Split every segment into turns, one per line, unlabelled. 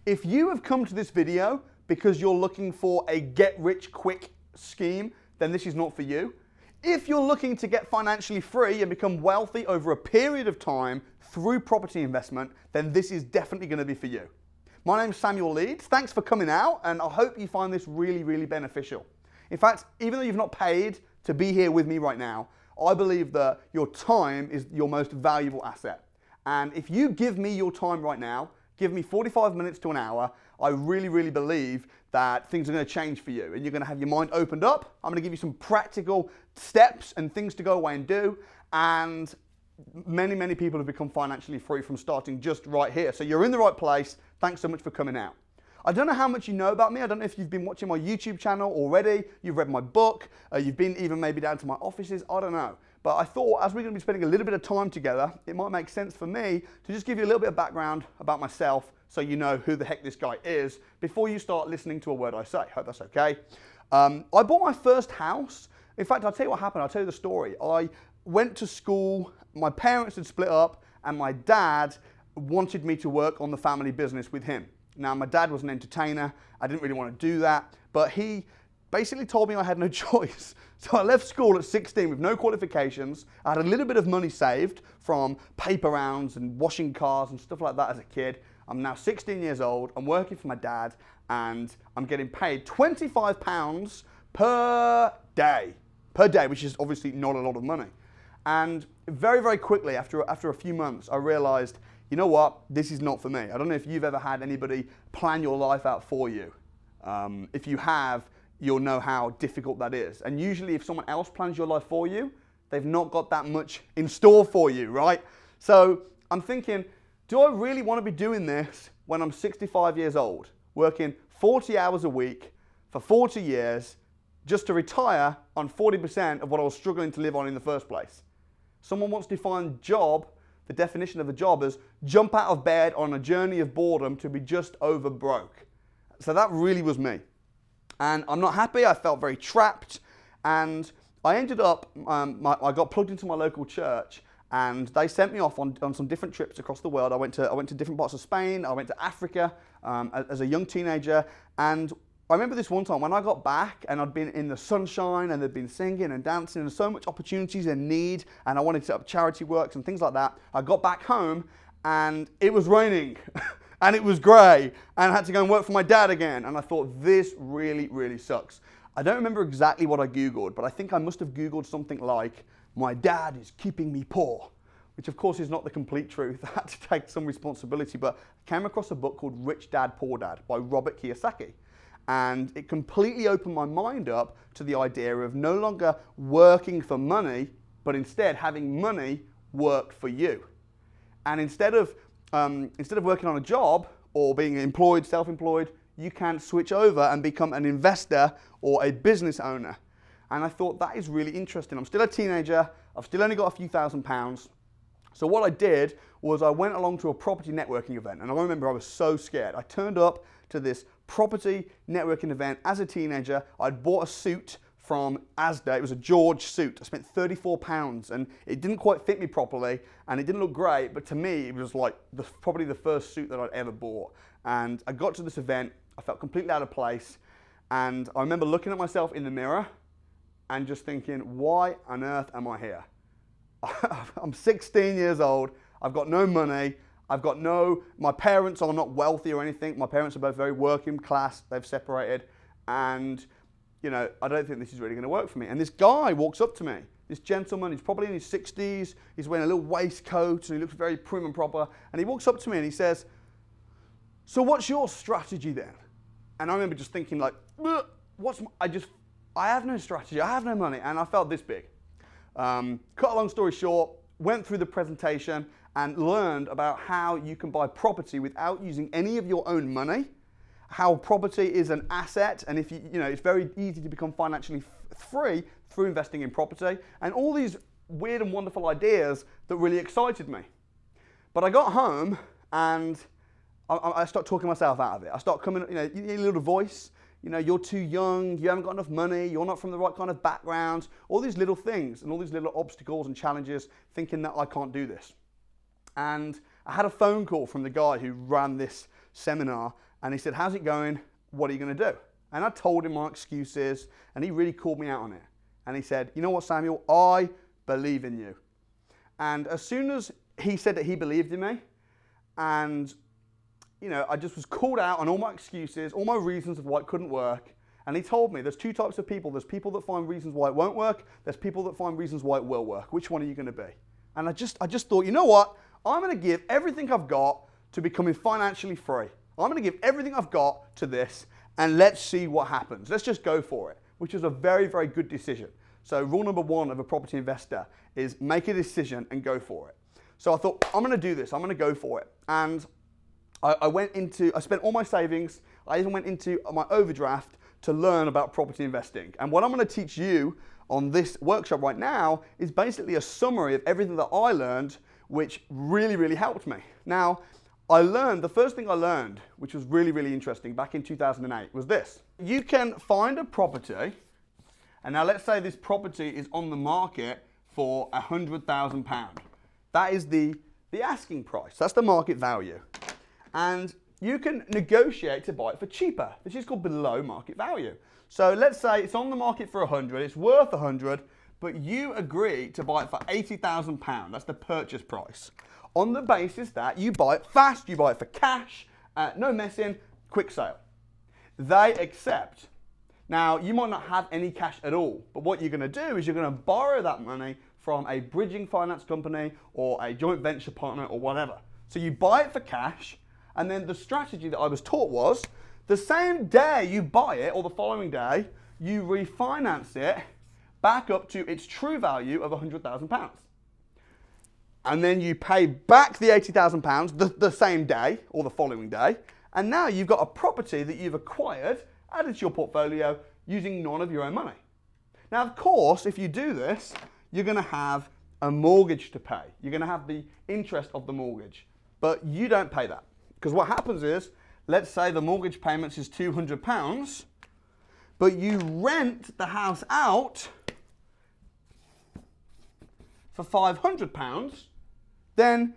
If you have come to this video because you're looking for a get-rich-quick scheme, then this is not for you. If you're looking to get financially free and become wealthy over a period of time through property investment, then this is definitely going to be for you. My name's Samuel Leeds. Thanks for coming out, and I hope you find this really, really beneficial. In fact, even though you've not paid to be here with me right now, I believe that your time is your most valuable asset. And if you give me your time right now, give me 45 minutes to an hour, I really, really believe that things are going to change for you and you're going to have your mind opened up. I'm going to give you some practical steps and things to go away and do. And many, many people have become financially free from starting just right here. So you're in the right place. Thanks so much for coming out. I don't know how much you know about me. I don't know if you've been watching my YouTube channel already, you've read my book, you've been even maybe down to my offices, I don't know. But I thought as we're going to be spending a little bit of time together, it might make sense for me to just give you a little bit of background about myself so you know who the heck this guy is before you start listening to a word I say. Hope that's okay. I bought my first house. In fact, I'll tell you what happened. I'll tell you the story. I went to school, my parents had split up, and my dad wanted me to work on the family business with him. Now, my dad was an entertainer. I didn't really want to do that, but he basically told me I had no choice. So I left school at 16 with no qualifications. I had a little bit of money saved from paper rounds and washing cars and stuff like that as a kid. I'm now 16 years old. I'm working for my dad, and I'm getting paid £25 per day, which is obviously not a lot of money. And very, very quickly, after a few months, I realized, you know what, this is not for me. I don't know if you've ever had anybody plan your life out for you. If you have, you'll know how difficult that is. And usually if someone else plans your life for you, they've not got that much in store for you, right? So I'm thinking, do I really want to be doing this when I'm 65 years old, working 40 hours a week for 40 years just to retire on 40% of what I was struggling to live on in the first place? Someone once defined job, the definition of a job is jump out of bed on a journey of boredom to be just over broke. So that really was me. And I'm not happy. I felt very trapped. And I ended up, I got plugged into my local church, and they sent me off on some different trips across the world. I went to different parts of Spain. I went to Africa as a young teenager. And I remember this one time when I got back and I'd been in the sunshine and they'd been singing and dancing and so much opportunities and need, and I wanted to set up charity works and things like that. I got back home and it was raining and it was grey and I had to go and work for my dad again. And I thought, this really, really sucks. I don't remember exactly what I Googled, but I think I must have Googled something like, my dad is keeping me poor, which of course is not the complete truth. I had to take some responsibility, but I came across a book called Rich Dad, Poor Dad by Robert Kiyosaki. And it completely opened my mind up to the idea of no longer working for money, but having money work for you. And instead of working on a job or being employed, self-employed, you can switch over and become an investor or a business owner. And I thought that is really interesting. I'm still a teenager. I've still only got a few £1,000s. So what I did was I went along to a property networking event. And I remember I was so scared. I turned up to this property networking event as a teenager. I'd bought a suit from Asda. It was a George suit. I spent £34 and it didn't quite fit me properly and it didn't look great, but to me it was like probably the first suit that I'd ever bought. And I got to this event, I felt completely out of place, and I remember looking at myself in the mirror and just thinking, why on earth am I here? I'm 16 years old, I've got no money, my parents are not wealthy or anything. My parents are both very working class, they've separated, and you know, I don't think this is really going to work for me. And this guy walks up to me, this gentleman, he's probably in his 60s, he's wearing a little waistcoat and he looks very prim and proper, and he walks up to me and he says, so what's your strategy then? And I remember just thinking like, I have no strategy, I have no money, and I felt this big. Cut a long story short, went through the presentation and learned about how you can buy property without using any of your own money, how property is an asset, and it's very easy to become financially free through investing in property, and all these weird and wonderful ideas that really excited me. But I got home and I started talking myself out of it. I start coming, you need a little voice, you're too young, you haven't got enough money, you're not from the right kind of background, all these little things and all these little obstacles and challenges, thinking that I can't do this. And I had a phone call from the guy who ran this seminar, And he said, how's it going? What are you going to do? And I told him my excuses, and he really called me out on it. And he said, you know what, Samuel, I believe in you. And as soon as he said that he believed in me, and I just was called out on all my excuses, all my reasons of why it couldn't work. And he told me there's two types of people. There's people that find reasons why it won't work. There's people that find reasons why it will work. Which one are you going to be? And I just thought, you know what? I'm going to give everything I've got to becoming financially free. I'm going to give everything I've got to this, and let's see what happens. Let's just go for it, which is a very, very good decision. So rule number one of a property investor is make a decision and go for it. So I thought, I'm going to do this. I'm going to go for it. And I spent all my savings. I even went into my overdraft to learn about property investing. And what I'm going to teach you on this workshop right now is basically a summary of everything that I learned, which really, really helped me. Now, the first thing I learned, which was really, really interesting back in 2008, was this. You can find a property, and now let's say this property is on the market for £100,000. That is the asking price. That's the market value. And you can negotiate to buy it for cheaper. This is called below market value. So let's say it's on the market for 100, it's worth 100, but you agree to buy it for £80,000. That's the purchase price. On the basis that you buy it fast, you buy it for cash, no messing, quick sale. They accept. Now, you might not have any cash at all, but what you're going to do is you're going to borrow that money from a bridging finance company or a joint venture partner or whatever. So you buy it for cash, and then the strategy that I was taught was the same day you buy it or the following day, you refinance it back up to its true value of £100,000. And then you pay back the £80,000 the same day or the following day, and now you've got a property that you've acquired, added to your portfolio using none of your own money. Now, of course, if you do this, you're going to have a mortgage to pay. You're going to have the interest of the mortgage, but you don't pay that. Because what happens is, let's say the mortgage payments is £200, but you rent the house out for £500, then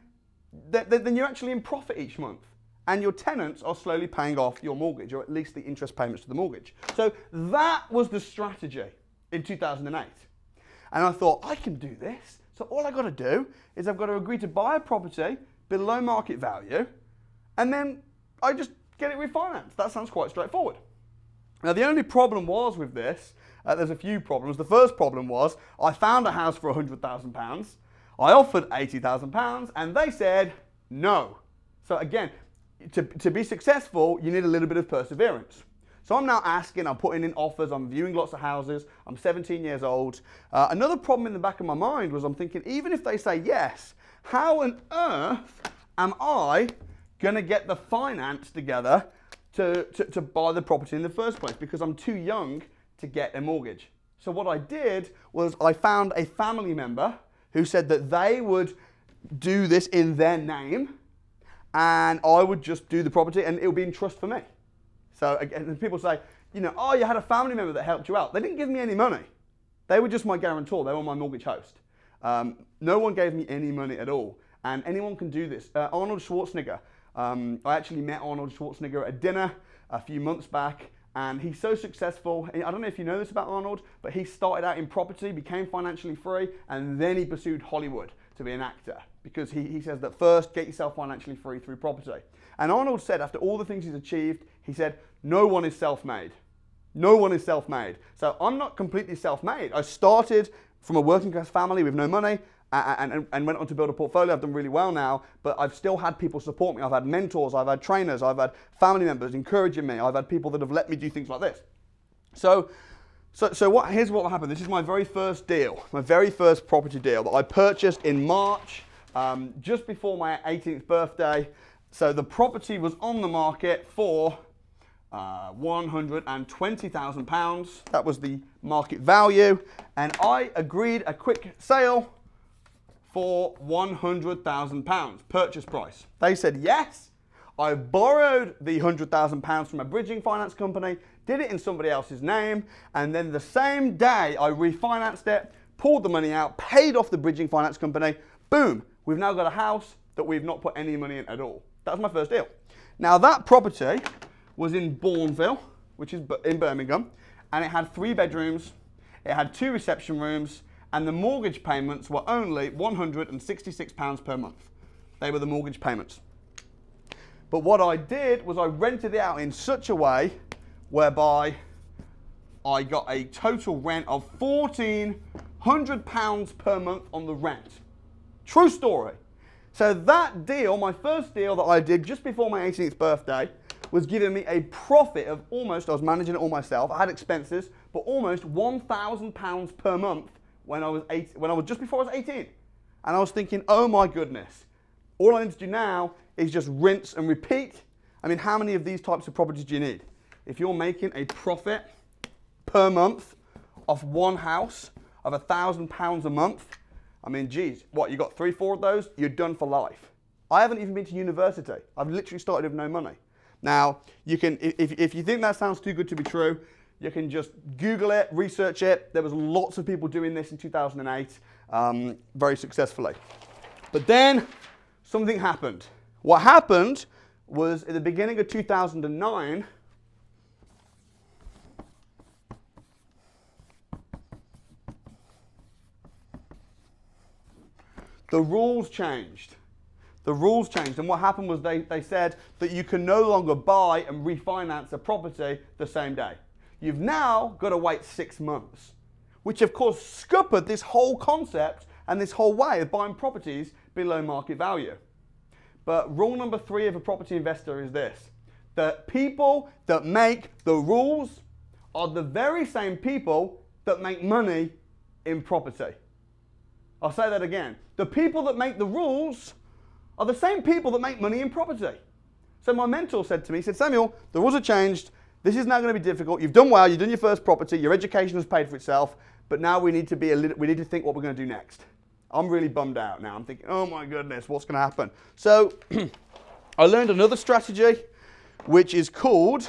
you're actually in profit each month. And your tenants are slowly paying off your mortgage, or at least the interest payments to the mortgage. So that was the strategy in 2008. And I thought, I can do this. So all I've got to do is I've got to agree to buy a property below market value, and then I just get it refinanced. That sounds quite straightforward. Now, the only problem was with this, there's a few problems. The first problem was I found a house for £100,000. I offered £80,000, and they said no. So again, to be successful, you need a little bit of perseverance. So I'm now asking, I'm putting in offers, I'm viewing lots of houses, I'm 17 years old. Another problem in the back of my mind was I'm thinking, even if they say yes, how on earth am I going to get the finance together to buy the property in the first place? Because I'm too young to get a mortgage. So what I did was I found a family member who said that they would do this in their name, and I would just do the property and it would be in trust for me. So again, people say, oh, you had a family member that helped you out. They didn't give me any money. They were just my guarantor. They were my mortgage host. No one gave me any money at all. And anyone can do this. Arnold Schwarzenegger. I actually met Arnold Schwarzenegger at a dinner a few months back, and he's so successful. I don't know if you know this about Arnold, but he started out in property, became financially free, and then he pursued Hollywood to be an actor, because he says that first, get yourself financially free through property. And Arnold said, after all the things he's achieved, he said, no one is self-made. No one is self-made. So I'm not completely self-made. I started from a working class family with no money and went on to build a portfolio. I've done really well now, but I've still had people support me. I've had mentors, I've had trainers, I've had family members encouraging me. I've had people that have let me do things like this. So here's what happened. This is my very first deal, my very first property deal that I purchased in March, just before my 18th birthday. So the property was on the market for £120,000. That was the market value. And I agreed a quick sale for £100,000, purchase price. They said yes. I borrowed the £100,000 from a bridging finance company, did it in somebody else's name, and then the same day I refinanced it, pulled the money out, paid off the bridging finance company. Boom, we've now got a house that we've not put any money in at all. That was my first deal. Now that property was in Bourneville, which is in Birmingham, and it had 3 bedrooms, it had 2 reception rooms, and the mortgage payments were only £166 per month. They were the mortgage payments. But what I did was I rented it out in such a way whereby I got a total rent of £1,400 per month on the rent. True story. So that deal, my first deal that I did just before my 18th birthday, was giving me a profit of almost, I was managing it all myself, I had expenses, but almost £1,000 per month when I was just before I was 18. And I was thinking, oh my goodness, all I need to do now is just rinse and repeat. I mean, how many of these types of properties do you need? If you're making a profit per month off one house of £1,000 a month, I mean, geez, what, you got 3, 4 of those? You're done for life. I haven't even been to university. I've literally started with no money. Now, you can, if you think that sounds too good to be true, you can just Google it, research it. There was lots of people doing this in 2008 very successfully. But then something happened. What happened was at the beginning of 2009, the rules changed. The rules changed, and what happened was they said that you can no longer buy and refinance a property the same day. You've now got to wait 6 months, which of course scuppered this whole concept and this whole way of buying properties below market value. But rule number 3 of a property investor is this: the people that make the rules are the very same people that make money in property. I'll say that again. The people that make the rules are the same people that make money in property. So my mentor said to me, he said, Samuel, the rules have changed. This is now going to be difficult. You've done well. You've done your first property. Your education has paid for itself. But now we need to think what we're going to do next. I'm really bummed out now. I'm thinking, oh my goodness, what's going to happen? So I learned another strategy, which is called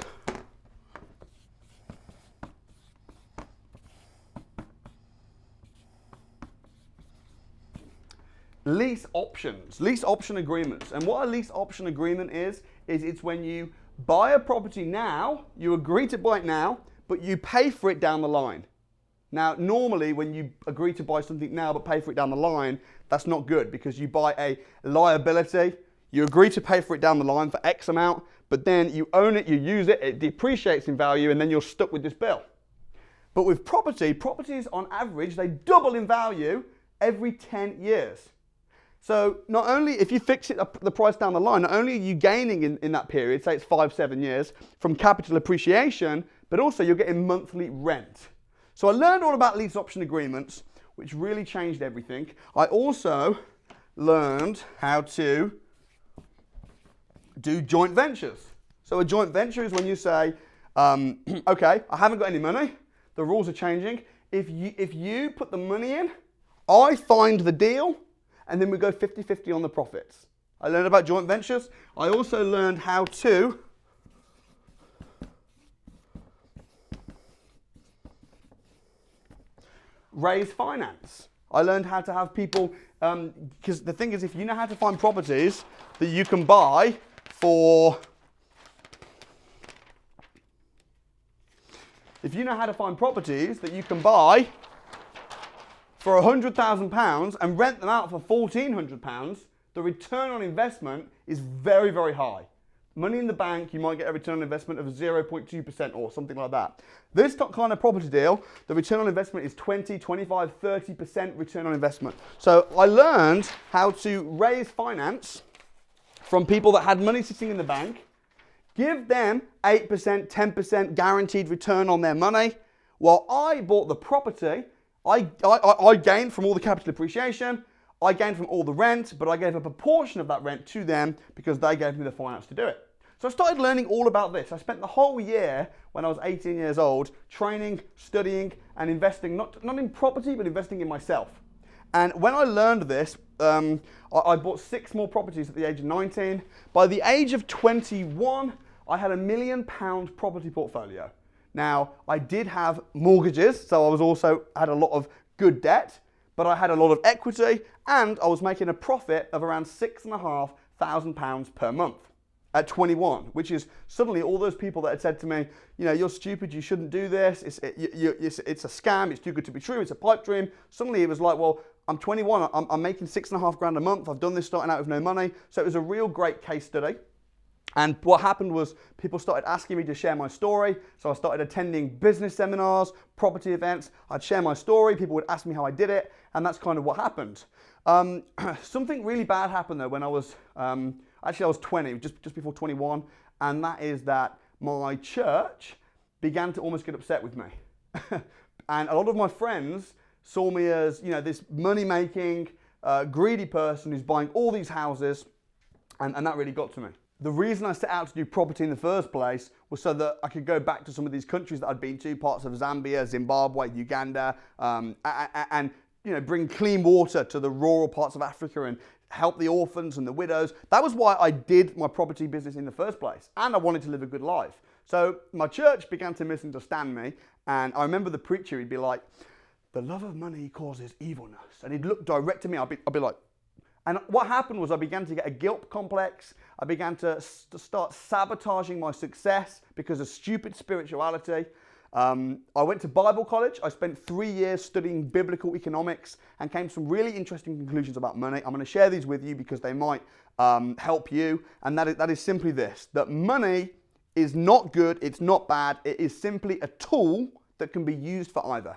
lease options, lease option agreements. And what a lease option agreement is it's when you buy a property now, you agree to buy it now, but you pay for it down the line. Now, normally when you agree to buy something now but pay for it down the line, that's not good because you buy a liability, you agree to pay for it down the line for X amount, but then you own it, you use it, it depreciates in value, and then you're stuck with this bill. But with properties on average, they double in value every 10 years. So not only, if you fix it the price down the line, not only are you gaining in that period, say it's 5-7 years, from capital appreciation, but also you're getting monthly rent. So I learned all about lease option agreements, which really changed everything. I also learned how to do joint ventures. So a joint venture is when you say, okay, I haven't got any money, the rules are changing. If you put the money in, I find the deal, and then we go 50-50 on the profits. I learned about joint ventures. I also learned how to raise finance. I learned how to have people, because the thing is, if you know how to find properties that you can buy for, for £100,000 and rent them out for £1,400, the return on investment is very, very high. Money in the bank, you might get a return on investment of 0.2% or something like that. This kind of property deal, the return on investment is 20, 25, 30% return on investment. So I learned how to raise finance from people that had money sitting in the bank, give them 8%, 10% guaranteed return on their money, while I bought the property. I gained from all the capital appreciation, I gained from all the rent, but I gave a proportion of that rent to them because they gave me the finance to do it. So I started learning all about this. I spent the whole year when I was 18 years old training, studying, and investing, not in property, but investing in myself. And when I learned this, I bought 6 more properties at the age of 19. By the age of 21, I had £1 million property portfolio. Now, I did have mortgages, so I had a lot of good debt, but I had a lot of equity, and I was making a profit of around £6,500 per month. at 21, which is suddenly all those people that had said to me, you know, you're stupid, you shouldn't do this, it's a scam, it's too good to be true, it's a pipe dream. Suddenly it was like, well, I'm 21, I'm making $6,500 a month, I've done this starting out with no money. So it was a real great case study. And what happened was people started asking me to share my story. So I started attending business seminars, property events. I'd share my story. People would ask me how I did it. And that's kind of what happened. Something really bad happened though when I was, actually I was 20, just before 21. And that is that my church began to almost get upset with me. And a lot of my friends saw me as, you know, this money-making, greedy person who's buying all these houses. And that really got to me. The reason I set out to do property in the first place was so that I could go back to some of these countries that I'd been to, parts of Zambia, Zimbabwe, Uganda, and you know, bring clean water to the rural parts of Africa and help the orphans and the widows. That was why I did my property business in the first place, and I wanted to live a good life. So my church began to misunderstand me, and I remember the preacher, he'd be like, "The love of money causes evilness," and he'd look direct to me. I'd be like, and what happened was I began to get a guilt complex. I began to start sabotaging my success because of stupid spirituality. I went to Bible college. I spent 3 years studying biblical economics and came to some really interesting conclusions about money. I'm going to share these with you because they might help you. And that is simply this, that money is not good, it's not bad. It is simply a tool that can be used for either.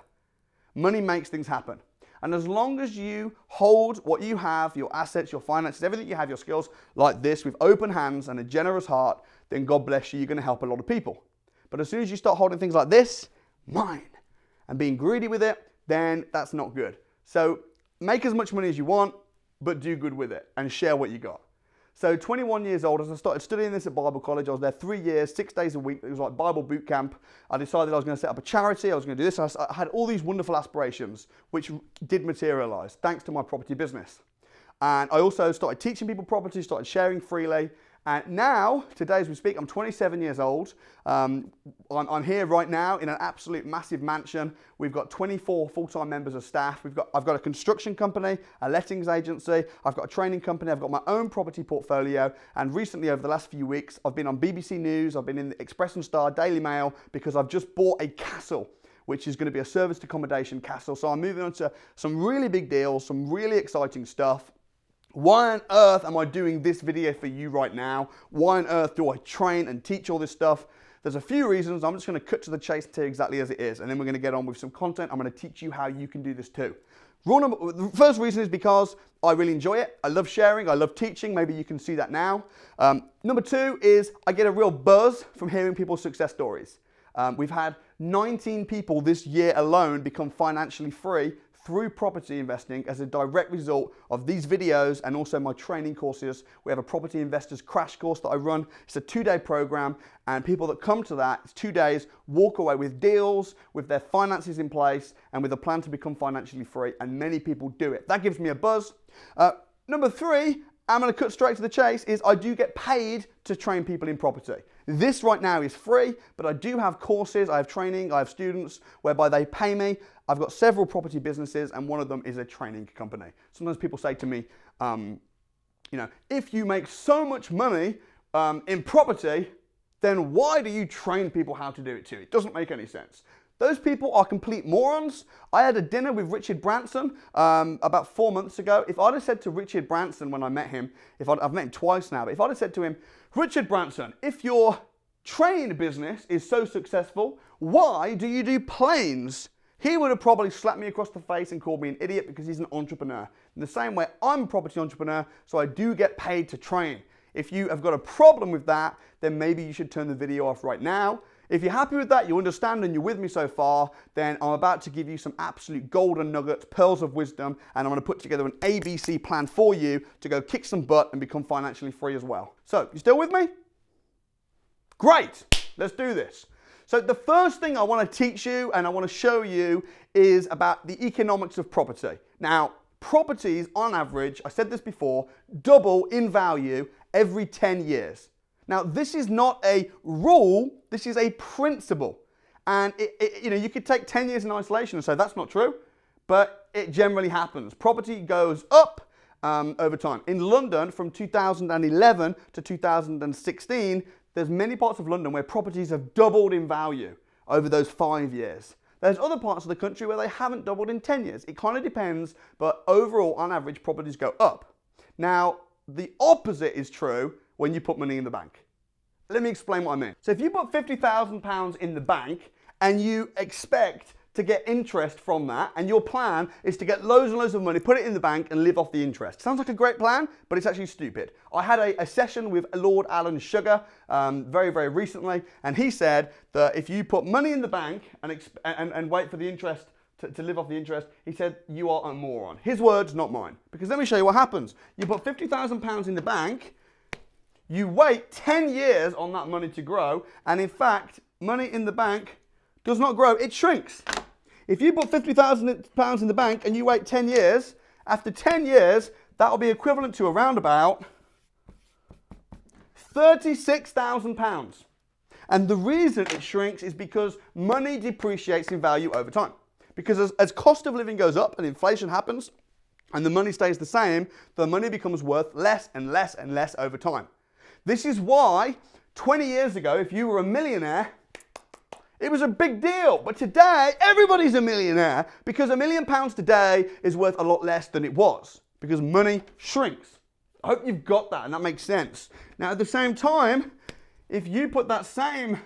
Money makes things happen. And as long as you hold what you have, your assets, your finances, everything you have, your skills, like this, with open hands and a generous heart, then God bless you, you're going to help a lot of people. But as soon as you start holding things like this, mine, and being greedy with it, then that's not good. So make as much money as you want, but do good with it and share what you got. So 21 years old, as I started studying this at Bible college, I was there 3 years, 6 days a week. It was like Bible boot camp. I decided I was going to set up a charity. I was going to do this. I had all these wonderful aspirations, which did materialize thanks to my property business. And I also started teaching people property, started sharing freely. And now, today as we speak, I'm 27 years old. I'm here right now in an absolute massive mansion. We've got 24 full-time members of staff. I've got a construction company, a lettings agency. I've got a training company. I've got my own property portfolio. And recently, over the last few weeks, I've been on BBC News. I've been in the Express and Star, Daily Mail, because I've just bought a castle, which is going to be a serviced accommodation castle. So I'm moving on to some really big deals, some really exciting stuff. Why on earth am I doing this video for you right now? Why on earth do I train and teach all this stuff? There's a few reasons. I'm just going to cut to the chase and tell you exactly as it is, and then we're going to get on with some content. I'm going to teach you how you can do this too. The first reason is because I really enjoy it. I love sharing. I love teaching. Maybe you can see that now. Number two is I get a real buzz from hearing people's success stories. We've had 19 people this year alone become financially free through property investing as a direct result of these videos and also my training courses. We have a property investors crash course that I run. It's a 2-day program, and people that come to that, it's 2 days, walk away with deals, with their finances in place, and with a plan to become financially free, and many people do it. That gives me a buzz. Number three, I'm going to cut straight to the chase, is I do get paid to train people in property. This right now is free, but I do have courses, I have training, I have students whereby they pay me. I've got several property businesses, and one of them is a training company. Sometimes people say to me, you know, if you make so much money in property, then why do you train people how to do it too? It doesn't make any sense. Those people are complete morons. I had a dinner with Richard Branson about 4 months ago. If I'd have said to Richard Branson when I met him, I've met him twice now, but if I'd have said to him, Richard Branson, if your train business is so successful, why do you do planes? He would have probably slapped me across the face and called me an idiot because he's an entrepreneur. In the same way, I'm a property entrepreneur, so I do get paid to train. If you have got a problem with that, then maybe you should turn the video off right now. If you're happy with that, you understand and you're with me so far, then I'm about to give you some absolute golden nuggets, pearls of wisdom, and I'm going to put together an ABC plan for you to go kick some butt and become financially free as well. So, you still with me? Great, let's do this. So the first thing I want to teach you and I want to show you is about the economics of property. Now, properties on average, I said this before, double in value every 10 years. Now, this is not a rule, this is a principle. And you know, you could take 10 years in isolation and say that's not true, but it generally happens. Property goes up over time. In London, from 2011 to 2016, there's many parts of London where properties have doubled in value over those 5 years. There's other parts of the country where they haven't doubled in 10 years. It kind of depends, but overall, on average, properties go up. Now, the opposite is true when you put money in the bank. Let me explain what I mean. So if you put £50,000 in the bank and you expect to get interest from that, and your plan is to get loads and loads of money, put it in the bank and live off the interest. Sounds like a great plan, but it's actually stupid. I had a session with Lord Alan Sugar very, very recently, and he said that if you put money in the bank and wait for the interest to live off the interest, he said, you are a moron. His words, not mine. Because let me show you what happens. You put £50,000 in the bank, you wait 10 years on that money to grow, and in fact, money in the bank does not grow, it shrinks. If you put £50,000 in the bank and you wait 10 years, after 10 years, that will be equivalent to around about £36,000. And the reason it shrinks is because money depreciates in value over time. Because as cost of living goes up and inflation happens, and the money stays the same, the money becomes worth less and less and less over time. This is why 20 years ago, if you were a millionaire, it was a big deal. But today, everybody's a millionaire because £1 million today is worth a lot less than it was because money shrinks. I hope you've got that and that makes sense. Now, at the same time, if you put that same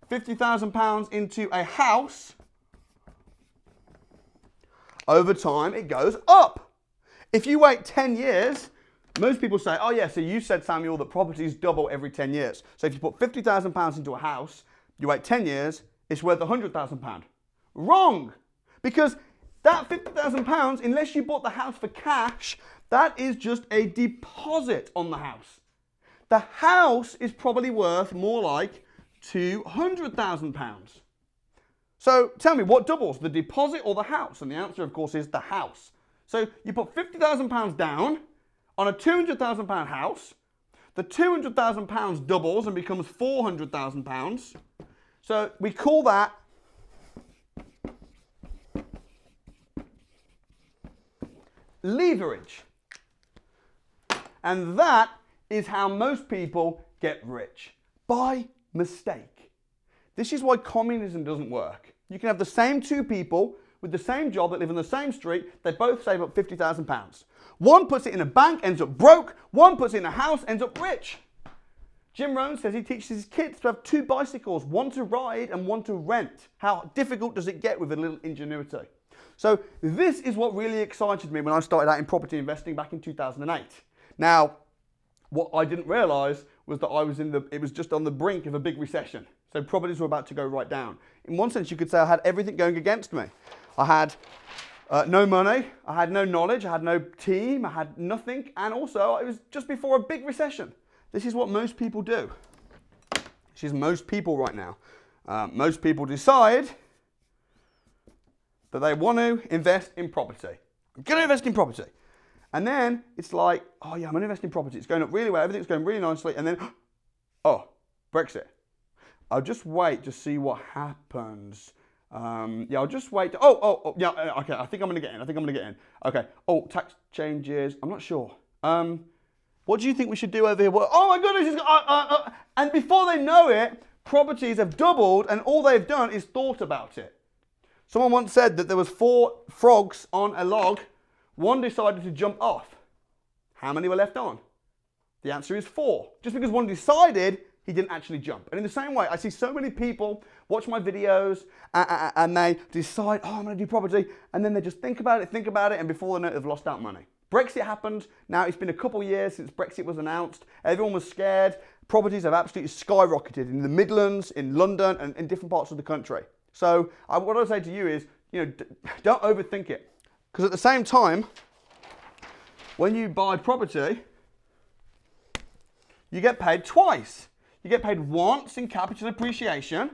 £50,000 into a house, over time, it goes up. If you wait 10 years, most people say, oh yeah, so you said, Samuel, that properties double every 10 years. So if you put £50,000 into a house, you wait 10 years, it's worth £100,000. Wrong! Because that £50,000, unless you bought the house for cash, that is just a deposit on the house. The house is probably worth more like £200,000. So tell me, what doubles, the deposit or the house? And the answer, of course, is the house. So you put £50,000 down on a £200,000 house. The £200,000 doubles and becomes £400,000. So we call that leverage. And that is how most people get rich, by mistake. This is why communism doesn't work. You can have the same two people with the same job that live in the same street, they both save up £50,000. One puts it in a bank, ends up broke. One puts it in a house, ends up rich. Jim Rohn says he teaches his kids to have 2 bicycles, one to ride and one to rent. How difficult does it get with a little ingenuity? So this is what really excited me when I started out in property investing back in 2008. Now, what I didn't realise was that it was just on the brink of a big recession. So properties were about to go right down. In one sense, you could say I had everything going against me. I had no money, I had no knowledge, I had no team, I had nothing, and also it was just before a big recession. This is what most people do. This is most people right now. Most people decide that they want to invest in property. I'm going to invest in property. And then it's like, oh yeah, I'm going to invest in property. It's going up really well, everything's going really nicely, and then, oh, Brexit. I'll just wait to see what happens. Yeah, I'll just wait. Yeah, okay, I think I'm going to get in. Okay, oh, tax changes, I'm not sure. What do you think we should do over here? Well, oh my goodness, and before they know it, properties have doubled and all they've done is thought about it. Someone once said that there was 4 frogs on a log. One decided to jump off. How many were left on? The answer is 4. Just because one decided, he didn't actually jump. And in the same way, I see so many people watch my videos and they decide, oh, I'm going to do property. And then they just think about it, and before they know it, they've lost out money. Brexit happened. Now, it's been a couple of years since Brexit was announced. Everyone was scared. Properties have absolutely skyrocketed in the Midlands, in London, and in different parts of the country. So what I say to you is, don't overthink it. Because at the same time, when you buy property, you get paid twice. You get paid once in capital appreciation,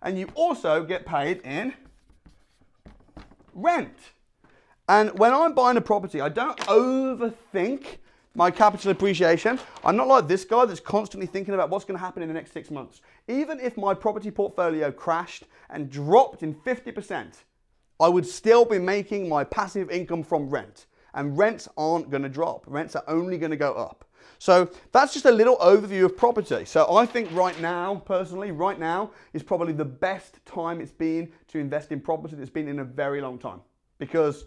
and you also get paid in rent. And when I'm buying a property, I don't overthink my capital appreciation. I'm not like this guy that's constantly thinking about what's going to happen in the next 6 months. Even if my property portfolio crashed and dropped in 50%, I would still be making my passive income from rent. and rents aren't going to drop. Rents are only going to go up. So that's just a little overview of property. So I think right now, personally, right now is probably the best time it's been to invest in property that's been in a very long time. Because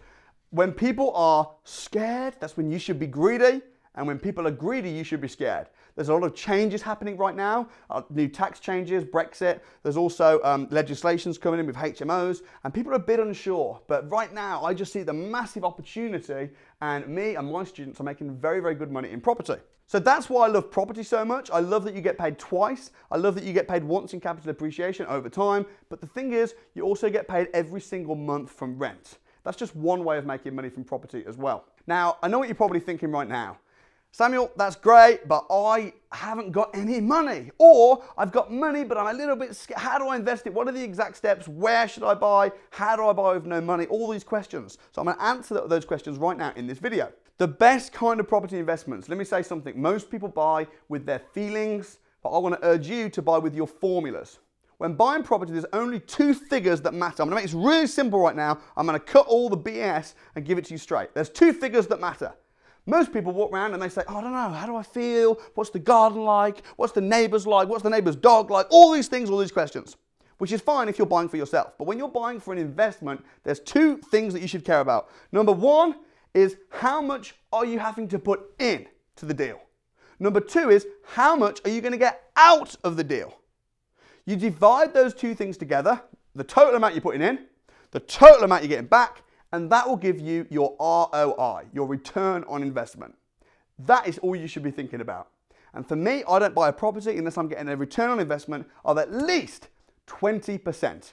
when people are scared, that's when you should be greedy. And when people are greedy, you should be scared. There's a lot of changes happening right now, new tax changes, Brexit. There's also legislations coming in with HMOs, and people are a bit unsure. But right now, I just see the massive opportunity, and me and my students are making very, very good money in property. So that's why I love property so much. I love that you get paid twice. I love that you get paid once in capital appreciation over time. But the thing is, you also get paid every single month from rent. That's just one way of making money from property as well. Now, I know what you're probably thinking right now. Samuel, that's great, but I haven't got any money. Or I've got money, but I'm a little bit scared. How do I invest it? What are the exact steps? Where should I buy? How do I buy with no money? All these questions. So I'm going to answer those questions right now in this video. The best kind of property investments, let me say something. Most people buy with their feelings, but I want to urge you to buy with your formulas. When buying property, there's only two figures that matter. I'm going to make this really simple right now. I'm going to cut all the BS and give it to you straight. There's two figures that matter. Most people walk around and they say, oh, I don't know, how do I feel? What's the garden like? What's the neighbours like? What's the neighbour's dog like? All these things, all these questions, which is fine if you're buying for yourself. But when you're buying for an investment, there's two things that you should care about. Number one is how much are you having to put in to the deal? Number two is how much are you going to get out of the deal? You divide those two things together, the total amount you're putting in, the total amount you're getting back, and that will give you your ROI, your return on investment. That is all you should be thinking about. And for me, I don't buy a property unless I'm getting a return on investment of at least 20%.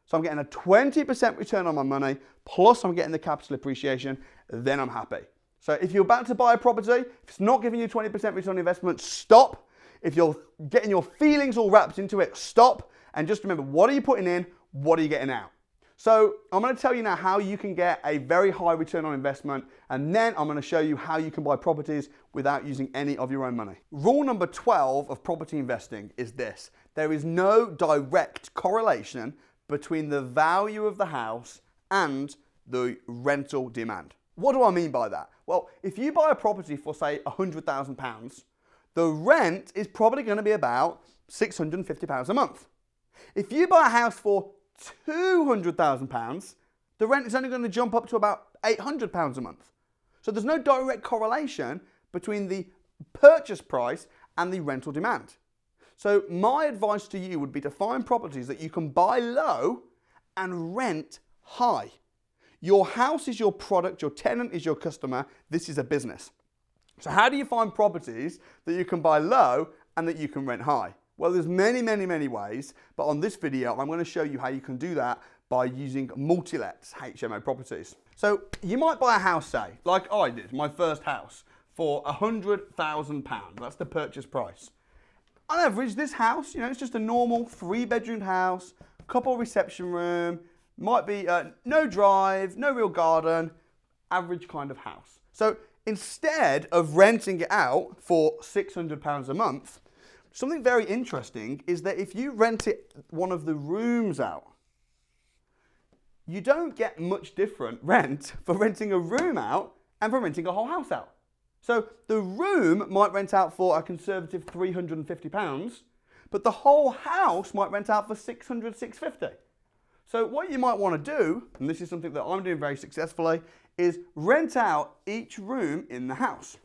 So I'm getting a 20% return on my money, plus I'm getting the capital appreciation, then I'm happy. So if you're about to buy a property, if it's not giving you 20% return on investment, stop. If you're getting your feelings all wrapped into it, stop. And just remember, what are you putting in? What are you getting out? So I'm going to tell you now how you can get a very high return on investment, and then I'm going to show you how you can buy properties without using any of your own money. Rule number 12 of property investing is this. There is no direct correlation between the value of the house and the rental demand. What do I mean by that? Well, if you buy a property for, say, £100,000, the rent is probably going to be about £650 a month. If you buy a house for £200,000, the rent is only going to jump up to about £800 a month. So there's no direct correlation between the purchase price and the rental demand. So my advice to you would be to find properties that you can buy low and rent high. Your house is your product, your tenant is your customer, this is a business. So how do you find properties that you can buy low and that you can rent high? Well, there's many, many, many ways, but on this video, I'm going to show you how you can do that by using multi-lets HMO properties. So you might buy a house, say, like I did, my first house, for £100,000. That's the purchase price. On average, this house, it's just a normal 3-bedroom house, couple reception room, might be no drive, no real garden, average kind of house. So instead of renting it out for £600 a month, something very interesting is that if you rent one of the rooms out, you don't get much different rent for renting a room out and for renting a whole house out. So the room might rent out for a conservative £350, but the whole house might rent out for £600, £650. So what you might want to do, and this is something that I'm doing very successfully, is rent out each room in the house.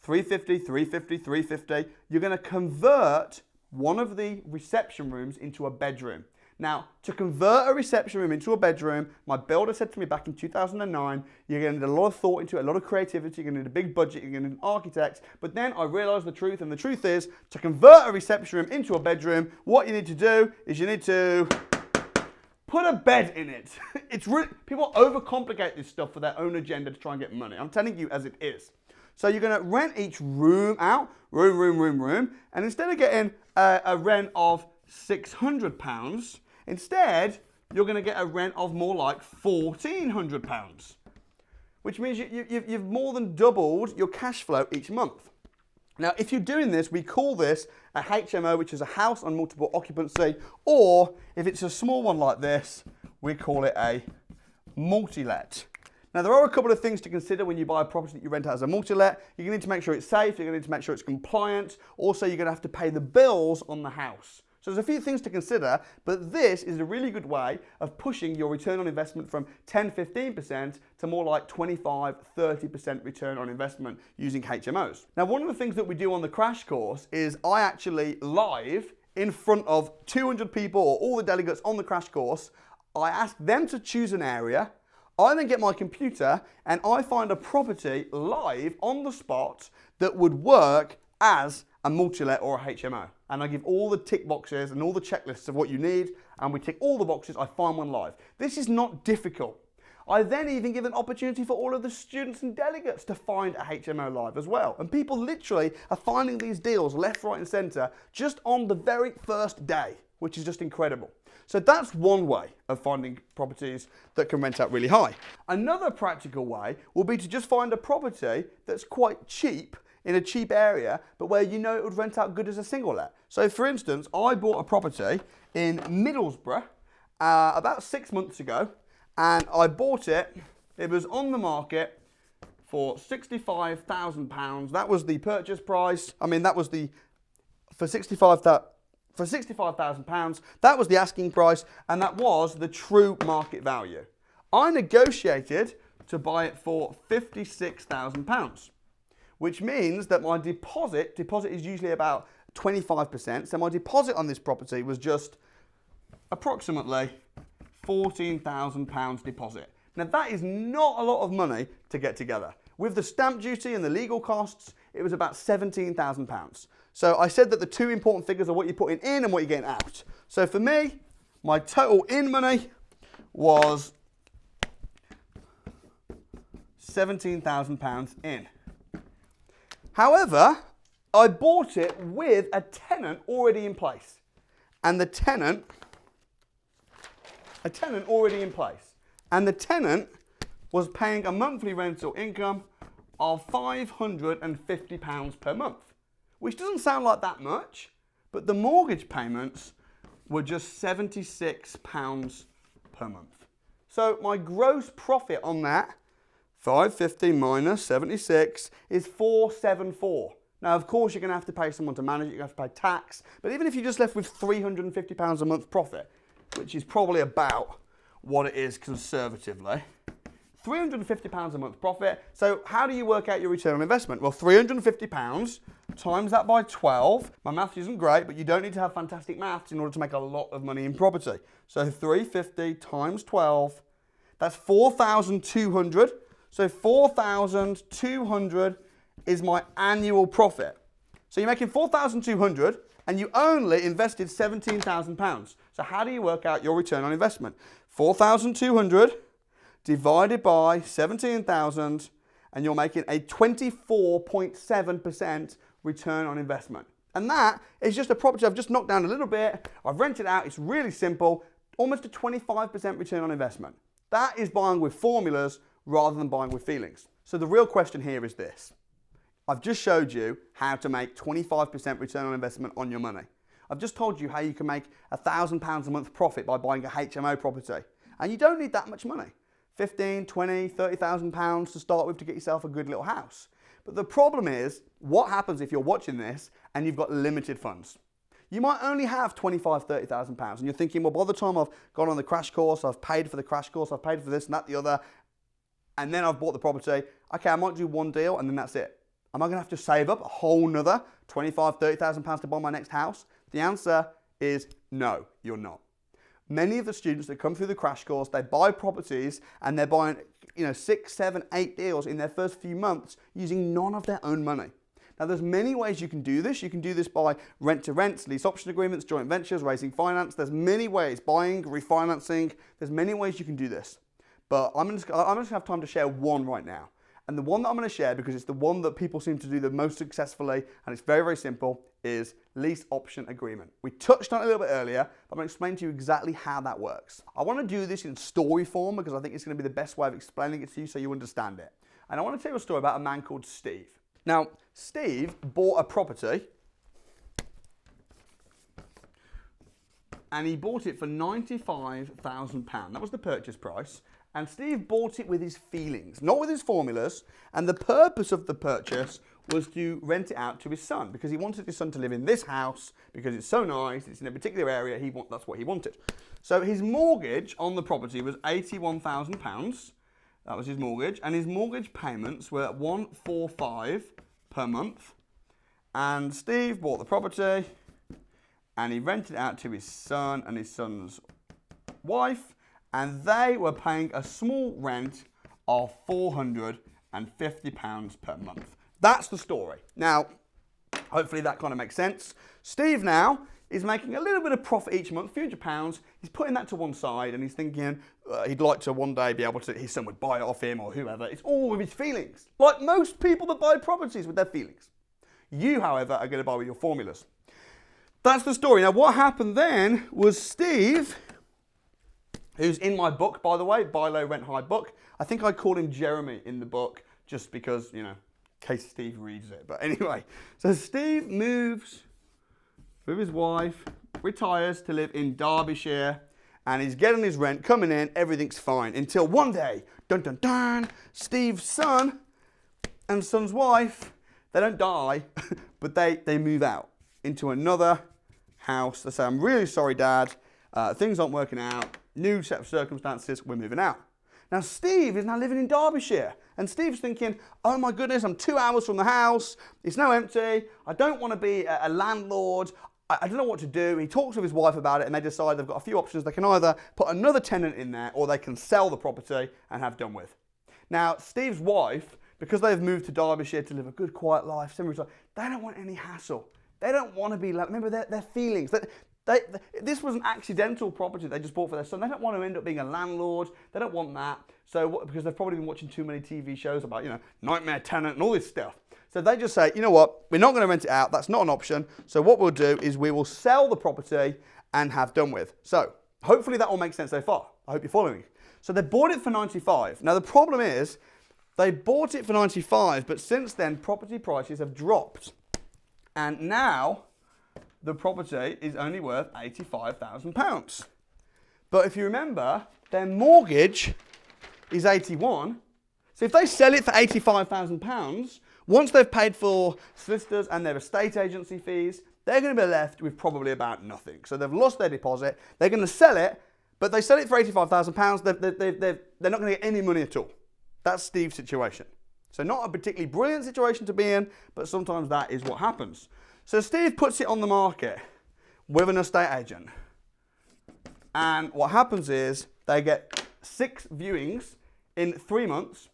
350, 350, 350. You're going to convert one of the reception rooms into a bedroom. Now, to convert a reception room into a bedroom, my builder said to me back in 2009, you're going to need a lot of thought into it, a lot of creativity, you're going to need a big budget, you're going to need an architect. But then I realized the truth, and the truth is, to convert a reception room into a bedroom, what you need to do is you need to put a bed in it. It's really, people overcomplicate this stuff for their own agenda to try and get money. I'm telling you as it is. So you're going to rent each room out, room, and instead of getting a rent of £600, instead you're going to get a rent of more like £1,400, which means you've more than doubled your cash flow each month. Now, if you're doing this, we call this a HMO, which is a house on multiple occupancy, or if it's a small one like this, we call it a multi-let. Now, there are a couple of things to consider when you buy a property that you rent out as a multi-let. You're going to need to make sure it's safe, you're going to need to make sure it's compliant. Also, you're going to have to pay the bills on the house. So there's a few things to consider, but this is a really good way of pushing your return on investment from 10-15% to more like 25-30% return on investment using HMOs. Now, one of the things that we do on the crash course is I actually live in front of 200 people or all the delegates on the crash course. I ask them to choose an area. I then get my computer and I find a property live on the spot that would work as a multi-let or a HMO. And I give all the tick boxes and all the checklists of what you need, and we tick all the boxes, I find one live. This is not difficult. I then even give an opportunity for all of the students and delegates to find a HMO live as well. And people literally are finding these deals left, right and centre just on the very first day, which is just incredible. So that's one way of finding properties that can rent out really high. Another practical way will be to just find a property that's quite cheap in a cheap area, but where you know it would rent out good as a single let. So for instance, I bought a property in Middlesbrough about 6 months ago, and I bought it, it was on the market for £65,000. That was the purchase price. I mean, that was for £65,000, that was the asking price, and that was the true market value. I negotiated to buy it for £56,000, which means that my deposit is usually about 25%, so my deposit on this property was just approximately £14,000 deposit. Now that is not a lot of money to get together. With the stamp duty and the legal costs, it was about £17,000. So I said that the two important figures are what you're putting in and what you're getting out. So for me, my total in money was £17,000 in. However, I bought it with a tenant already in place. And the tenant was paying a monthly rental income of £550 per month, which doesn't sound like that much, but the mortgage payments were just £76 per month. So my gross profit on that, 550 minus 76, is 474. Now, of course, you're going to have to pay someone to manage it, you're going to have to pay tax, but even if you're just left with £350 a month profit, which is probably about what it is conservatively, £350 a month profit. So how do you work out your return on investment? Well, £350 times that by 12. My maths isn't great, but you don't need to have fantastic maths in order to make a lot of money in property. So 350 times 12, that's 4,200. So 4,200 is my annual profit. So you're making 4,200 and you only invested £17,000. So how do you work out your return on investment? 4,200 divided by 17,000, and you're making a 24.7% return on investment. And that is just a property I've just knocked down a little bit. I've rented out. It's really simple. Almost a 25% return on investment. That is buying with formulas rather than buying with feelings. So the real question here is this. I've just showed you how to make 25% return on investment on your money. I've just told you how you can make £1,000 a month profit by buying a HMO property. And you don't need that much money. 15, 20, 30,000 pounds to start with to get yourself a good little house. But the problem is, what happens if you're watching this and you've got limited funds? You might only have 25, 30,000 pounds, and you're thinking, well, by the time I've gone on the crash course, I've paid for the crash course, I've paid for this and that, the other, and then I've bought the property, okay, I might do one deal and then that's it. Am I gonna have to save up a whole nother 25, 30,000 pounds to buy my next house? The answer is no, you're not. Many of the students that come through the crash course, they buy properties and they're buying 6, 7, 8 deals in their first few months using none of their own money. Now there's many ways you can do this. You can do this by rent-to-rents, lease option agreements, joint ventures, raising finance. There's many ways, buying, refinancing. There's many ways you can do this. But I'm just gonna have time to share one right now. And the one that I'm going to share, because it's the one that people seem to do the most successfully, and it's very, very simple, is lease option agreement. We touched on it a little bit earlier, but I'm going to explain to you exactly how that works. I want to do this in story form because I think it's going to be the best way of explaining it to you so you understand it. And I want to tell you a story about a man called Steve. Now, Steve bought a property, and he bought it for £95,000. That was the purchase price. And Steve bought it with his feelings, not with his formulas. And the purpose of the purchase was to rent it out to his son because he wanted his son to live in this house because it's so nice, it's in a particular area, that's what he wanted. So his mortgage on the property was £81,000. That was his mortgage. And his mortgage payments were £145 per month. And Steve bought the property and he rented it out to his son and his son's wife, and they were paying a small rent of £450 per month. That's the story. Now, hopefully that kind of makes sense. Steve now is making a little bit of profit each month, a few £100s. He's putting that to one side and he's thinking he'd like to one day be able to, his son would buy it off him or whoever. It's all with his feelings. Like most people that buy properties with their feelings. You, however, are going to buy with your formulas. That's the story. Now, what happened then was Steve, who's in my book, by the way, Buy Low, Rent High book. I think I call him Jeremy in the book just because, you know, in case Steve reads it. But anyway, so Steve moves with his wife, retires to live in Derbyshire, and he's getting his rent coming in, everything's fine. Until one day, dun dun dun, Steve's son and son's wife, they don't die, but they move out into another house. They say, I'm really sorry, Dad. Things aren't working out. New set of circumstances, we're moving out. Now, Steve is now living in Derbyshire. And Steve's thinking, oh my goodness, I'm 2 hours from the house. It's now empty. I don't want to be a landlord. I don't know what to do. He talks with his wife about it and they decide they've got a few options. They can either put another tenant in there or they can sell the property and have done with. Now, Steve's wife, because they've moved to Derbyshire to live a good, quiet life, they don't want any hassle. They don't want to be, remember their feelings. This was an accidental property they just bought for their son. They don't want to end up being a landlord. They don't want that. So, because they've probably been watching too many TV shows about, nightmare tenant and all this stuff. So they just say, you know what, we're not going to rent it out. That's not an option. So what we'll do is we will sell the property and have done with. So hopefully that all makes sense so far. I hope you're following. So they bought it for 95. Now the problem is they bought it for 95, but since then property prices have dropped. And now the property is only worth £85,000. But if you remember, their mortgage is 81. So if they sell it for £85,000, once they've paid for solicitors and their estate agency fees, they're going to be left with probably about nothing. So they've lost their deposit. They're going to sell it, but they sell it for £85,000. They're not going to get any money at all. That's Steve's situation. So not a particularly brilliant situation to be in, but sometimes that is what happens. So Steve puts it on the market with an estate agent. And what happens is they get 6 viewings in 3 months.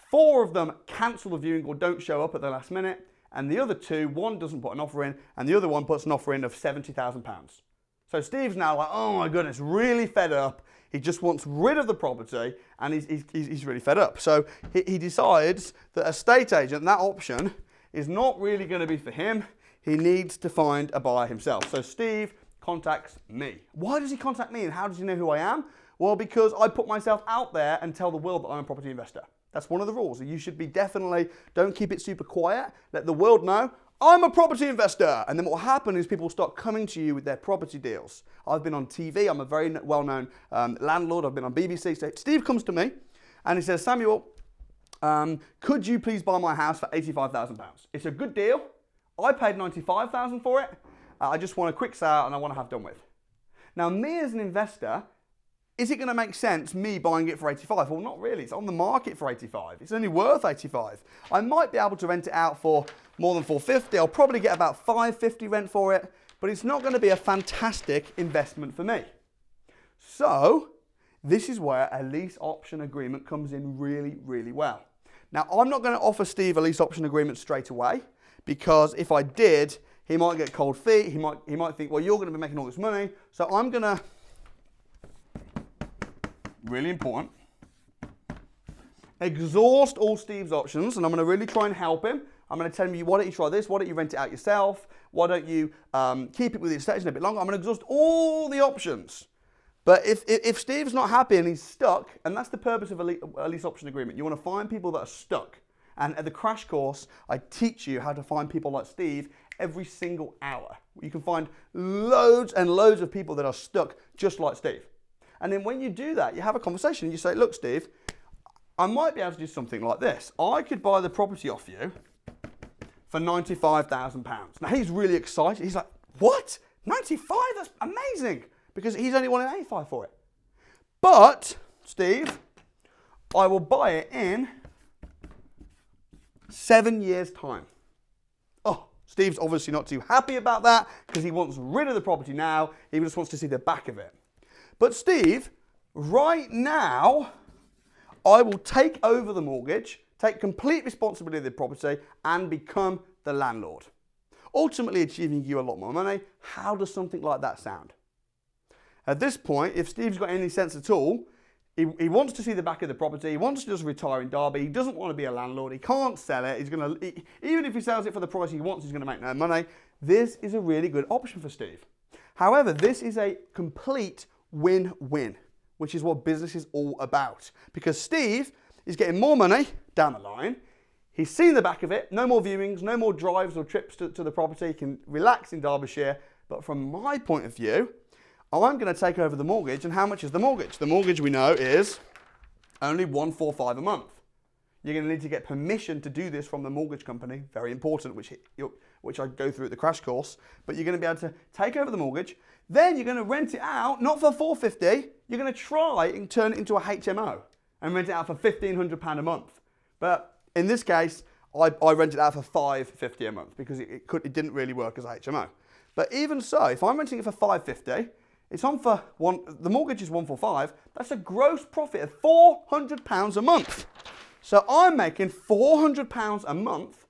4 of them cancel the viewing or don't show up at the last minute. And the other 2, one doesn't put an offer in, and the other one puts an offer in of £70,000. So Steve's now like, oh my goodness, really fed up. He just wants rid of the property, and he's really fed up. So he decides that estate agent, that option, is not really going to be for him. He needs to find a buyer himself. So Steve contacts me. Why does he contact me, and how does he know who I am? Well, because I put myself out there and tell the world that I'm a property investor. That's one of the rules. You should be definitely, don't keep it super quiet. Let the world know, I'm a property investor. And then what will happen is people start coming to you with their property deals. I've been on TV. I'm a very well-known landlord. I've been on BBC. So Steve comes to me and he says, Samuel, could you please buy my house for £85,000? It's a good deal. I paid $95,000 for it. I just want a quick sale and I want to have done with. Now, me as an investor, is it going to make sense me buying it for 85? Well, not really. It's on the market for 85. It's only worth 85. I might be able to rent it out for more than 450. I'll probably get about 550 rent for it, but it's not going to be a fantastic investment for me. So this is where a lease option agreement comes in really, really well. Now, I'm not going to offer Steve a lease option agreement straight away, because if I did, he might get cold feet. He might think, well, you're going to be making all this money. So I'm going to, really important, exhaust all Steve's options, and I'm going to really try and help him. I'm going to tell him, why don't you try this? Why don't you rent it out yourself? Why don't you keep it with the estate agent a bit longer? I'm going to exhaust all the options. But if Steve's not happy and he's stuck, and that's the purpose of a lease option agreement, you want to find people that are stuck. And at the crash course, I teach you how to find people like Steve every single hour. You can find loads and loads of people that are stuck just like Steve. And then when you do that, you have a conversation. You say, look, Steve, I might be able to do something like this. I could buy the property off you for £95,000. Now, he's really excited. He's like, what? 95? That's amazing. Because he's only wanting 85 for it. But, Steve, I will buy it in 7 years' time. Oh, Steve's obviously not too happy about that because he wants rid of the property now. He just wants to see the back of it. But Steve, right now, I will take over the mortgage, take complete responsibility of the property, and become the landlord, ultimately achieving you a lot more money. How does something like that sound? At this point, if Steve's got any sense at all, he wants to see the back of the property, he wants to just retire in Derby, he doesn't want to be a landlord, he can't sell it, even if he sells it for the price he wants, he's going to make no money. This is a really good option for Steve. However, this is a complete win-win, which is what business is all about. Because Steve is getting more money down the line, he's seen the back of it, no more viewings, no more drives or trips to the property, he can relax in Derbyshire. But from my point of view, I'm going to take over the mortgage, and how much is the mortgage? The mortgage we know is only £145 a month. You're going to need to get permission to do this from the mortgage company, very important, which I go through at the crash course. But you're going to be able to take over the mortgage, then you're going to rent it out, not for £450, you're going to try and turn it into a HMO and rent it out for £1,500 a month. But in this case, I rented it out for £550 a month because it didn't really work as a HMO. But even so, if I'm renting it for £550, it's on for the mortgage is £145. That's a gross profit of £400 a month. So I'm making £400 a month,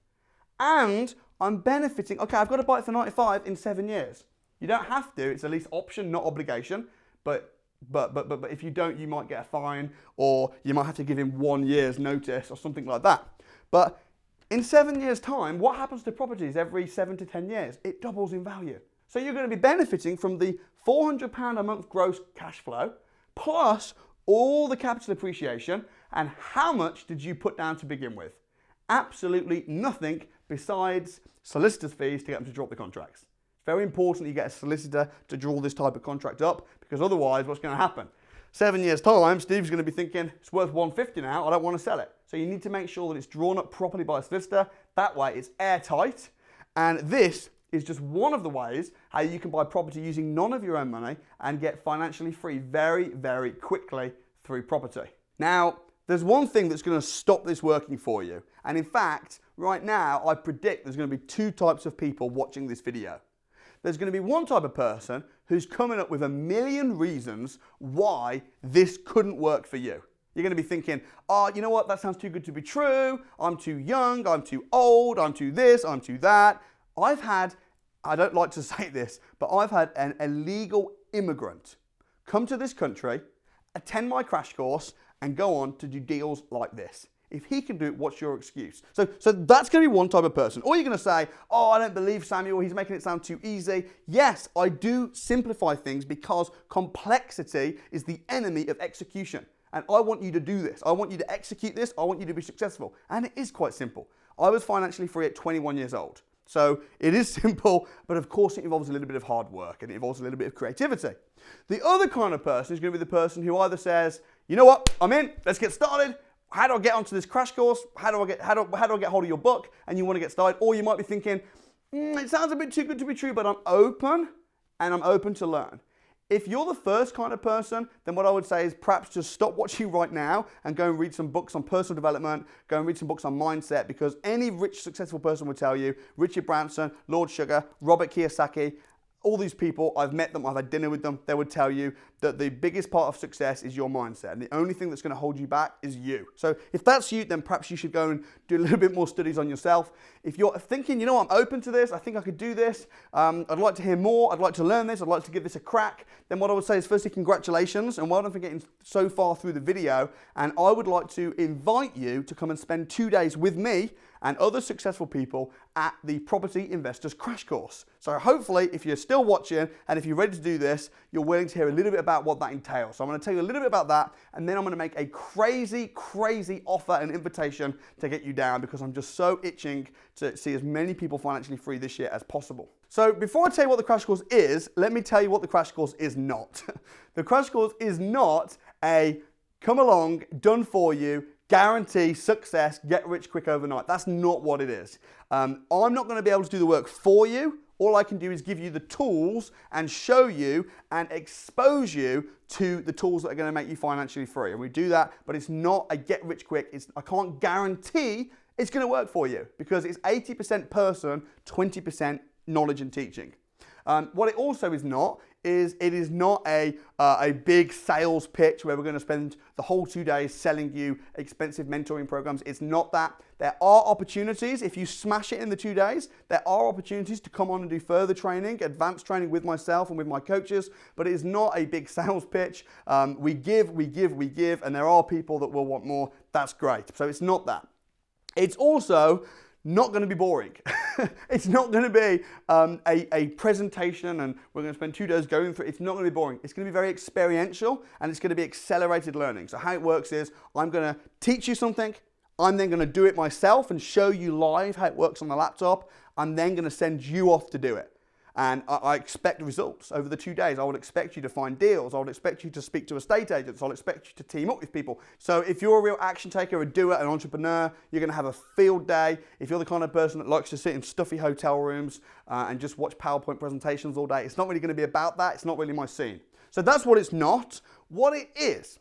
and I'm benefiting. Okay, I've got to buy it for 95 in 7 years. You don't have to. It's a lease option, not obligation. But if you don't, you might get a fine, or you might have to give him 1 year's notice or something like that. But in 7 years' time, what happens to properties every 7 to 10 years? It doubles in value. So you're going to be benefiting from the £400 a month gross cash flow, plus all the capital appreciation. And how much did you put down to begin with? Absolutely nothing besides solicitor's fees to get them to drop the contracts. It's very important you get a solicitor to draw this type of contract up, because otherwise what's going to happen? 7 years' time, Steve's going to be thinking, it's worth £150 now, I don't want to sell it. So you need to make sure that it's drawn up properly by a solicitor. That way it's airtight. And this is just one of the ways how you can buy property using none of your own money and get financially free very, very quickly through property. Now, there's one thing that's going to stop this working for you. And in fact, right now, I predict there's going to be two types of people watching this video. There's going to be one type of person who's coming up with a million reasons why this couldn't work for you. You're going to be thinking, oh, you know what, that sounds too good to be true. I'm too young, I'm too old, I'm too this, I'm too that. I don't like to say this, but I've had an illegal immigrant come to this country, attend my crash course, and go on to do deals like this. If he can do it, what's your excuse? So that's going to be one type of person. Or you're going to say, oh, I don't believe Samuel, he's making it sound too easy. Yes, I do simplify things because complexity is the enemy of execution. And I want you to do this. I want you to execute this. I want you to be successful. And it is quite simple. I was financially free at 21 years old. So it is simple, but of course it involves a little bit of hard work and it involves a little bit of creativity. The other kind of person is going to be the person who either says, you know what, I'm in, let's get started. How do I get onto this crash course? How do I get hold of your book? And you want to get started. Or you might be thinking, it sounds a bit too good to be true, but I'm open and I'm open to learn. If you're the first kind of person, then what I would say is perhaps just stop watching right now and go and read some books on personal development, go and read some books on mindset, because any rich, successful person will tell you, Richard Branson, Lord Sugar, Robert Kiyosaki, all these people, I've met them, I've had dinner with them, they would tell you that the biggest part of success is your mindset. And the only thing that's going to hold you back is you. So if that's you, then perhaps you should go and do a little bit more studies on yourself. If you're thinking, you know, I'm open to this, I think I could do this, I'd like to hear more, I'd like to learn this, I'd like to give this a crack, then what I would say is firstly, congratulations, and well done for getting so far through the video. And I would like to invite you to come and spend 2 days with me and other successful people at the Property Investors Crash Course. So hopefully, if you're still watching and if you're ready to do this, you're willing to hear a little bit about what that entails. So I'm going to tell you a little bit about that, and then I'm going to make a crazy, crazy offer and invitation to get you down, because I'm just so itching to see as many people financially free this year as possible. So before I tell you what the crash course is, let me tell you what the crash course is not. The crash course is not a come along, done for you, guarantee success, get rich quick overnight. That's not what it is. I'm not going to be able to do the work for you. All I can do is give you the tools and show you and expose you to the tools that are going to make you financially free. And we do that, but it's not a get rich quick. I can't guarantee it's going to work for you because it's 80% person, 20% knowledge and teaching. What it also is not is it is not a big sales pitch where we're going to spend the whole 2 days selling you expensive mentoring programs. It's not that. There are opportunities. If you smash it in the 2 days, there are opportunities to come on and do further training, advanced training with myself and with my coaches, but it is not a big sales pitch. We give, and there are people that will want more. That's great. So it's not that. It's also not going to be boring. It's not going to be a presentation and we're going to spend 2 days going through it. It's not going to be boring. It's going to be very experiential and it's going to be accelerated learning. So how it works is I'm going to teach you something. I'm then going to do it myself and show you live how it works on the laptop. I'm then going to send you off to do it. And I expect results over the 2 days. I would expect you to find deals. I would expect you to speak to estate agents. I'll expect you to team up with people. So if you're a real action taker, a doer, an entrepreneur, you're going to have a field day. If you're the kind of person that likes to sit in stuffy hotel rooms and just watch PowerPoint presentations all day, it's not really going to be about that. It's not really my scene. So that's what it's not. What it is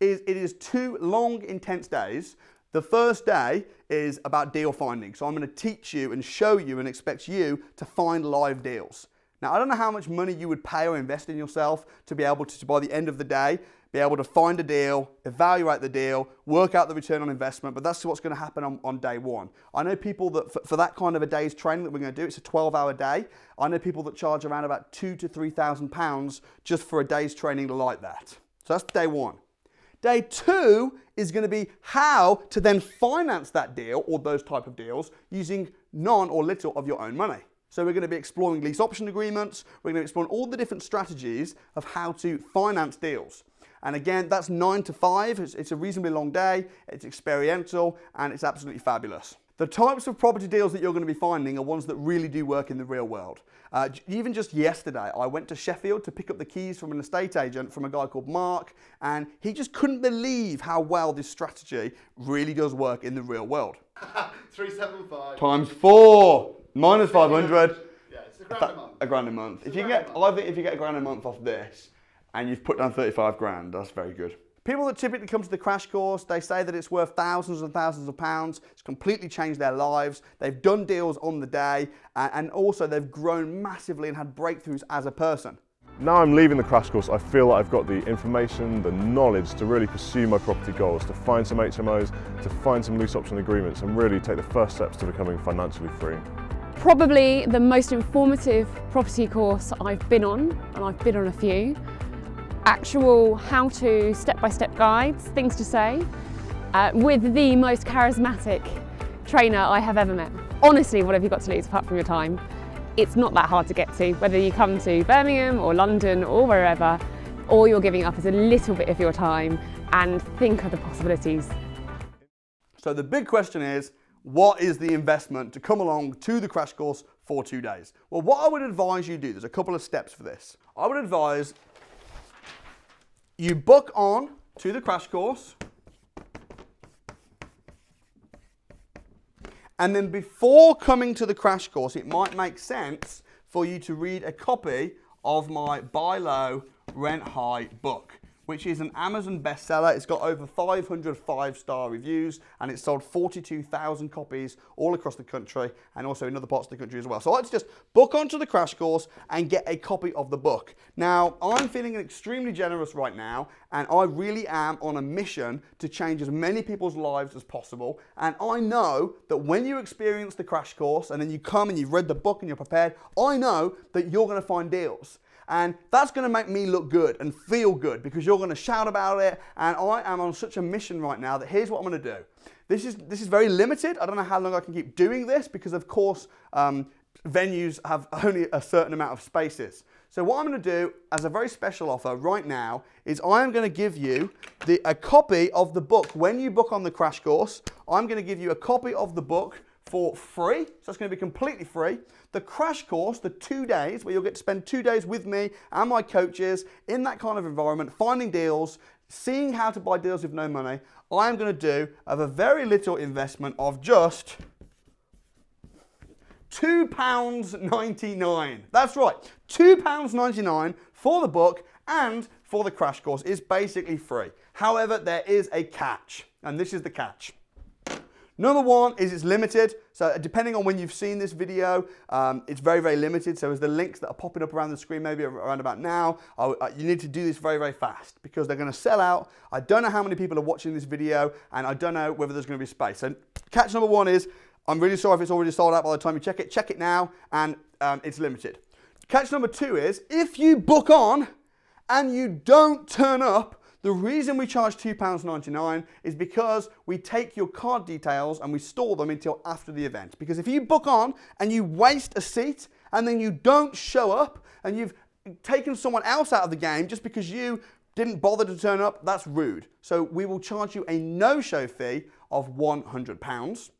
it is 2 long, intense days. The first day is about deal finding. So I'm going to teach you and show you and expect you to find live deals. Now, I don't know how much money you would pay or invest in yourself to be able to, by the end of the day, be able to find a deal, evaluate the deal, work out the return on investment, but that's what's going to happen on day one. I know people that for that kind of a day's training that we're going to do, it's a 12-hour day. I know people that charge around about £2,000 to £3,000 just for a day's training like that. So that's day one. Day 2 is going to be how to then finance that deal or those type of deals using none or little of your own money. So we're going to be exploring lease option agreements. We're going to be exploring all the different strategies of how to finance deals. And again, that's 9 to 5. It's a reasonably long day. It's experiential and it's absolutely fabulous. The types of property deals that you're going to be finding are ones that really do work in the real world. Even just yesterday, I went to Sheffield to pick up the keys from an estate agent from a guy called Mark, and he just couldn't believe how well this strategy really does work in the real world.
375
times 4 minus 500.
Yeah, it's a grand a month.
A grand a month. I think if you get a grand a month off this, and you've put down 35 grand, that's very good. People that typically come to the crash course, they say that it's worth thousands and thousands of pounds. It's completely changed their lives. They've done deals on the day, and also they've grown massively and had breakthroughs as a person.
Now I'm leaving the crash course, I feel like I've got the information, the knowledge to really pursue my property goals, to find some HMOs, to find some lease option agreements, and really take the first steps to becoming financially free.
Probably the most informative property course I've been on, and I've been on a few. Actual how-to, step-by-step guides, things to say, with the most charismatic trainer I have ever met. Honestly, what have you got to lose apart from your time? It's not that hard to get to, whether you come to Birmingham or London or wherever. All you're giving up is a little bit of your time, and think of the possibilities.
So the big question is, what is the investment to come along to the crash course for 2 days? Well, what I would advise you do, there's a couple of steps for this. I would advise you book on to the crash course, and then before coming to the crash course, it might make sense for you to read a copy of my Buy Low, Rent High book, which is an Amazon bestseller. It's got over 500 5-star reviews, and it's sold 42,000 copies all across the country and also in other parts of the country as well. So I'd just book onto the crash course and get a copy of the book. Now, I'm feeling extremely generous right now, and I really am on a mission to change as many people's lives as possible. And I know that when you experience the crash course and then you come and you've read the book and you're prepared, I know that you're going to find deals. And that's going to make me look good and feel good because you're going to shout about it. And I am on such a mission right now that here's what I'm going to do. This is very limited. I don't know how long I can keep doing this because, of course, venues have only a certain amount of spaces. So what I'm going to do as a very special offer right now is I am going to give you a copy of the book. When you book on the crash course, I'm going to give you a copy of the book for free, so that's going to be completely free. The crash course, the 2 days, where you'll get to spend 2 days with me and my coaches in that kind of environment, finding deals, seeing how to buy deals with no money, I am going to do of a very little investment of just £2.99. That's right, £2.99 for the book and for the crash course. Is basically free. However, there is a catch, and this is the catch. Number one is it's limited, so depending on when you've seen this video, it's very, very limited. So as the links that are popping up around the screen, maybe around about now, you need to do this very, very fast because they're going to sell out. I don't know how many people are watching this video, and I don't know whether there's going to be space. So catch number one is, I'm really sorry if it's already sold out by the time you check it now, and it's limited. Catch number two is, if you book on and you don't turn up, the reason we charge £2.99 is because we take your card details and we store them until after the event. Because if you book on and you waste a seat and then you don't show up and you've taken someone else out of the game just because you didn't bother to turn up, that's rude. So we will charge you a no-show fee of £100.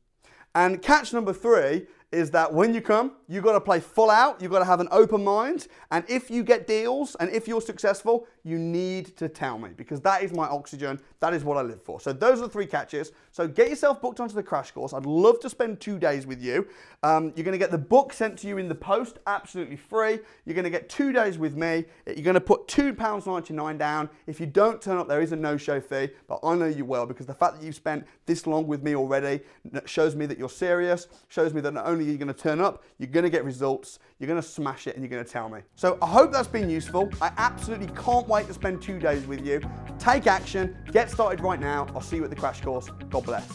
And catch number three is that when you come, you've got to play full out, you've got to have an open mind, and if you get deals and if you're successful, you need to tell me, because that is my oxygen, that is what I live for. So those are the three catches. So get yourself booked onto the crash course. I'd love to spend 2 days with you. You're going to get the book sent to you in the post, absolutely free. You're going to get 2 days with me. You're going to put £2.99 down. If you don't turn up, there is a no-show fee, but I know you will, because the fact that you've spent this long with me already shows me that you're serious, shows me that not only are you going to turn up, you're going to get results, you're going to smash it, and you're going to tell me. So I hope that's been useful. I absolutely can't wait to spend 2 days with you. Take action, get started right now. I'll see you at the crash course. God bless.